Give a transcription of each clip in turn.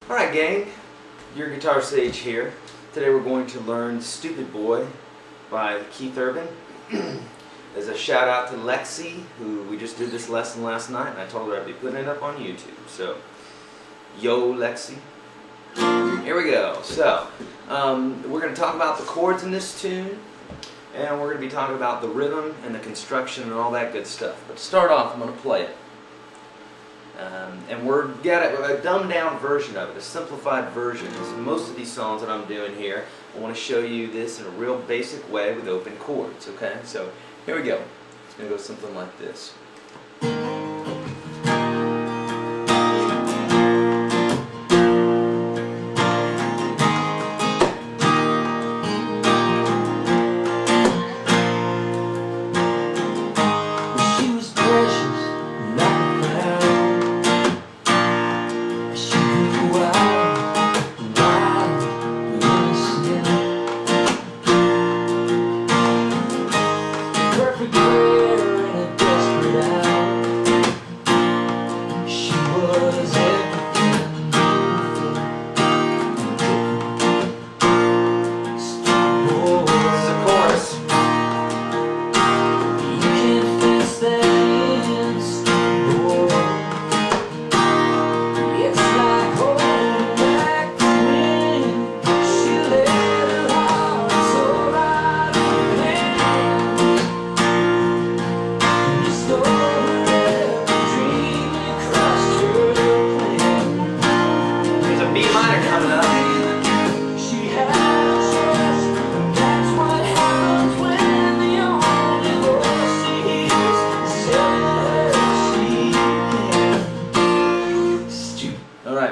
Alright gang, YourGuitarSage here. Today we're going to learn Stupid Boy by Keith Urban. As a shout out to Lexi, who we just did this lesson last night, and I told her I'd be putting it up on YouTube. So, yo Lexi. Here we go. So, we're going to talk about the chords in this tune, and we're going to be talking about the rhythm and the construction and all that good stuff. But to start off, I'm going to play it. And we're got a dumbed down version of it, a simplified version. So most of these songs that I'm doing here, I want to show you this in a real basic way with open chords, okay? So here we go. It's going to go something like this.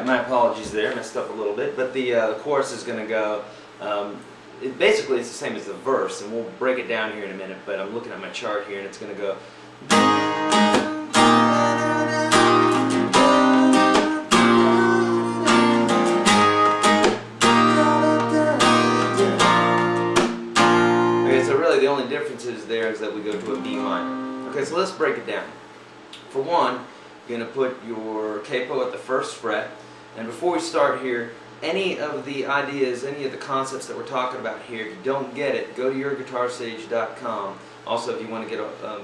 My apologies there, messed up a little bit, but the chorus is going to go, basically it's the same as the verse, and we'll break it down here in a minute, but I'm looking at my chart here and it's going to go. Okay, so really the only difference there is that we go to a B minor. Okay, so let's break it down. For one, you're going to put your capo at the first fret. And before we start here, any of the ideas, any of the concepts that we're talking about here, if you don't get it, go to YourGuitarSage.com. Also, if you want to get a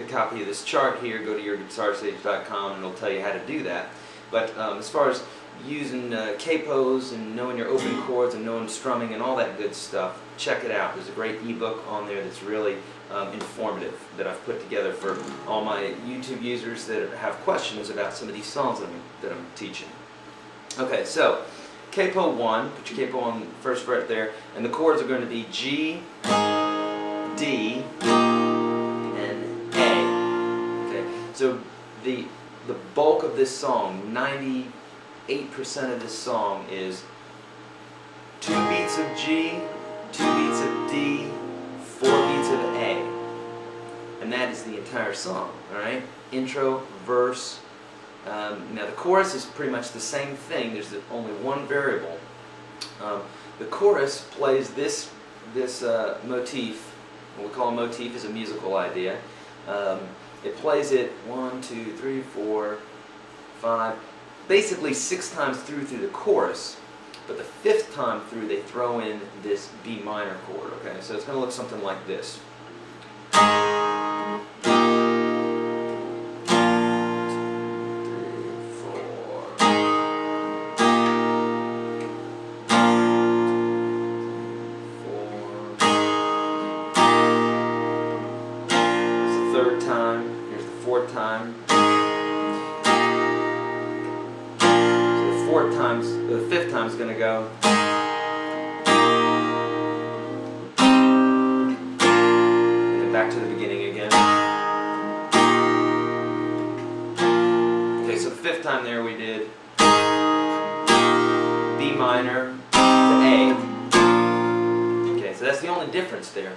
copy of this chart here, go to YourGuitarSage.com and it'll tell you how to do that. But as far as using capos and knowing your open chords and knowing strumming and all that good stuff, check it out. There's a great ebook on there that's really informative that I've put together for all my YouTube users that have questions about some of these songs that I'm teaching. Okay, so capo 1, put your capo on the first fret there, and the chords are going to be G, D, and A. Okay, so the bulk of this song, 98% of this song is 2 beats of G, 2 beats of D, 4 beats of A. And that is the entire song, alright? Intro, verse. Now the chorus is pretty much the same thing. There's only one variable. The chorus plays this motif. What we call a motif is a musical idea. It plays it 1, 2, 3, 4, 5, basically 6 times through the chorus. But the 5th time through, they throw in this B minor chord. Okay, so it's going to look something like this. Third time, here's the 4th time. So the 5th time is going to go. And then back to the beginning again. Okay, so the 5th time there we did B minor to A. Okay, so that's the only difference there.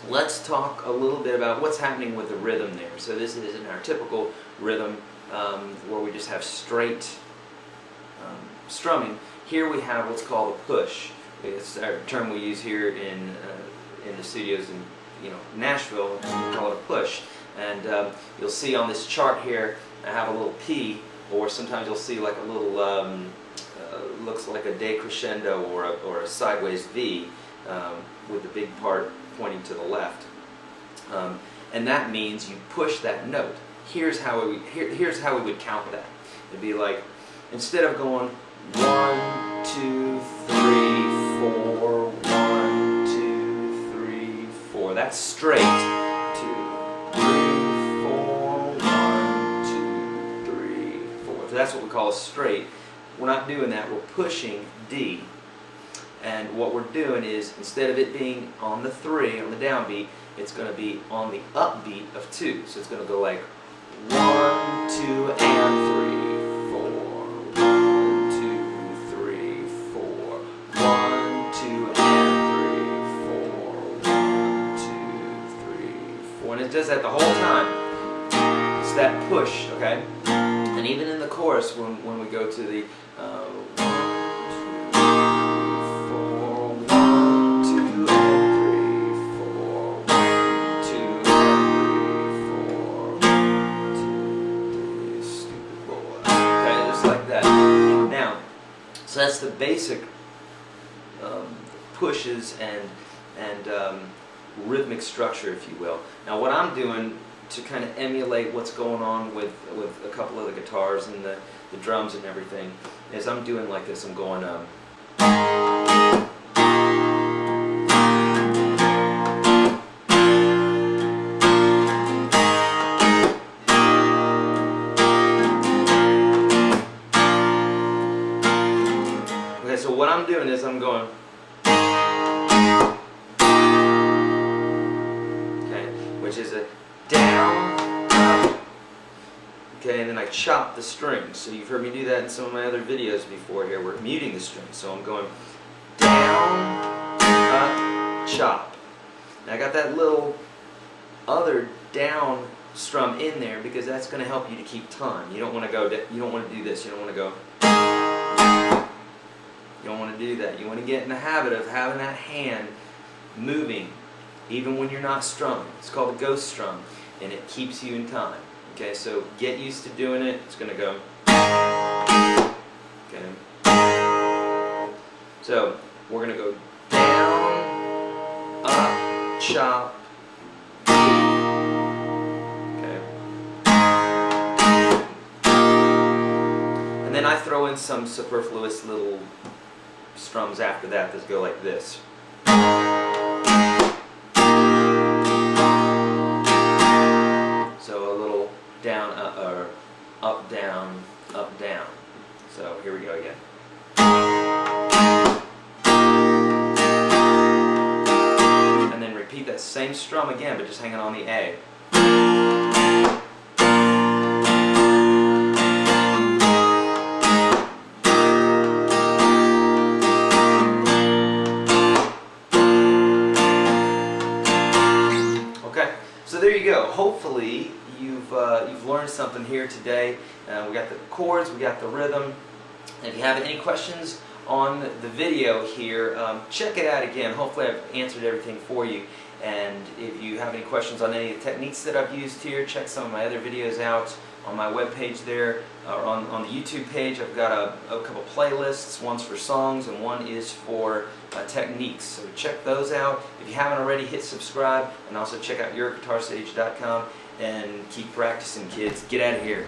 Let's talk a little bit about what's happening with the rhythm there. So this isn't our typical rhythm where we just have straight strumming. Here we have what's called a push. It's a term we use here in the studios in Nashville. We call it a push. And you'll see on this chart here, I have a little P or sometimes you'll see like a little looks like a decrescendo or a sideways V with the big part pointing to the left, and that means you push that note. Here's how we would count that. It'd be like, instead of going 1, 2, 3, 4, 1, 2, 3, 4. That's straight. 2, 3, 4, 1, 2, 3, 4. So that's what we call a straight. We're not doing that. We're pushing D. And what we're doing is, instead of it being on the 3, on the downbeat, it's going to be on the upbeat of 2. So it's going to go like 1, 2, and 3. 4. And it does that the whole time. It's that push, okay? And even in the chorus, when we go to the 1, 2, 4, 1, 2, and 3, 4, 1, 2, and 3, 4, 1, 2, 3, stupid boy. Okay, just like that. Now, so that's the basic pushes and rhythmic structure, if you will. Now what I'm doing to kind of emulate what's going on with a couple of the guitars and the drums and everything is I'm doing like this. I'm going okay, so what I'm doing is I'm going, which is a down, up, okay, and then I chop the strings. So you've heard me do that in some of my other videos before here. We're muting the strings. So I'm going down, up, chop. Now I got that little other down strum in there because that's going to help you to keep time. You don't want to go, you don't want to do this. You don't want to go, you don't want to do that. You want to get in the habit of having that hand moving even when you're not strumming. It's called a ghost strum, and it keeps you in time. Okay, so get used to doing it. It's going to go. Okay. So we're going to go down, up, chop, okay. And then I throw in some superfluous little strums after that that go like this. Down, or up, down, up, down. So here we go again. And then repeat that same strum again, but just hanging on the A. Okay, so there you go. Hopefully you've learned something here today. We got the chords, we got the rhythm. And if you have any questions on the video here, check it out again. Hopefully I've answered everything for you. And if you have any questions on any of the techniques that I've used here, check some of my other videos out on my webpage there, or on the YouTube page. I've got a couple playlists. One's for songs and one is for techniques. So check those out. If you haven't already, hit subscribe, and also check out YourGuitarSage.com and keep practicing, kids. Get out of here.